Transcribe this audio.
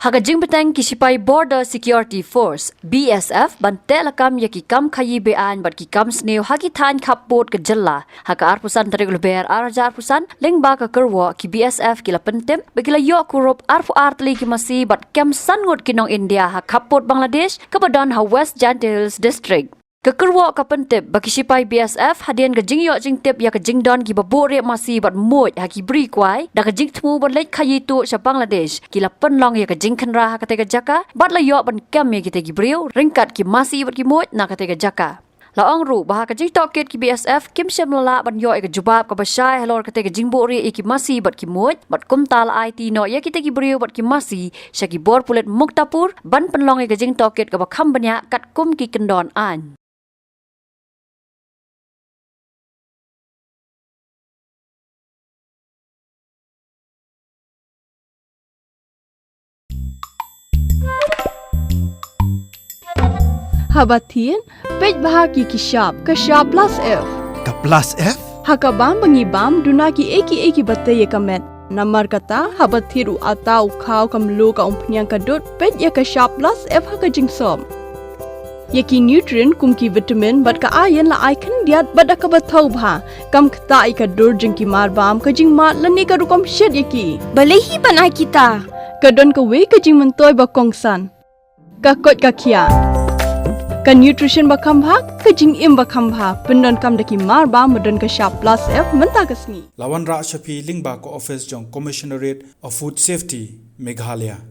Hagajing betang kisipai Border Security Force BSF bante lakam yaki kam khayi bean bat ki kam sneu hagi than khapot ke jella haka arpusan tarik leber arjar pusan lengba ka Kyrwoh ki BSF ki lapentem begila yo kurup arfu artli ki Masi bat kam ngut ki nong India ha khapot Bangladesh ke badan ha West Jandils district ke Kyrwoh ka pentep bagi sipai BSF hadian ke jing yo jing tep ya ke jing don ki Buhrieh Masi bat Muid ha ki Kwai da ke jing tmu bat lek khayi tu sha Bangladesh ki la penlong ya ke jing khanra ha ka te jaka bat la yo ban kam ya ki te Buhrieh ringkat ki Masi bat ki Muid na ka te jaka la ong ru bah ka jing toket ki BSF kim shem la ban yo ke jubab ka bashai halor ka te jing Buhrieh ki Masi bat ki Muid bat kumtal IT no ya ki te Buhrieh bat ki Masi sha ki bor pulet muktapur ban penlong ya ke jing toket ka ba kham banya kat kum ki kendon an Habatin, pej bahagi ki Shah plus F. Ka plus F? Hakabam bangi bam duna ki eki batte ye kamet. Namar kata habathiru atau khau kamlu ka umpnyang kadut pej ya ka Shah plus F haka jingsom. Yaki nutrient kum ki vitamin bat ka ayan la icon diat bat ka bathau bha kam khta I ka dur jing ki mar bam ka jing mat lani ka rukom shed yaki. Balehi banai kita. Kadon ka we ka jing mentoy ba kongsan. Ka kot ka kia. Ka nutrition ba khambha ka jing im ba khambha pendon kam daki mar ba modon ka Shah plus F menta kasni Lawan Ra Shapi Lingba ko office jong Commissionerate of Food Safety Meghalaya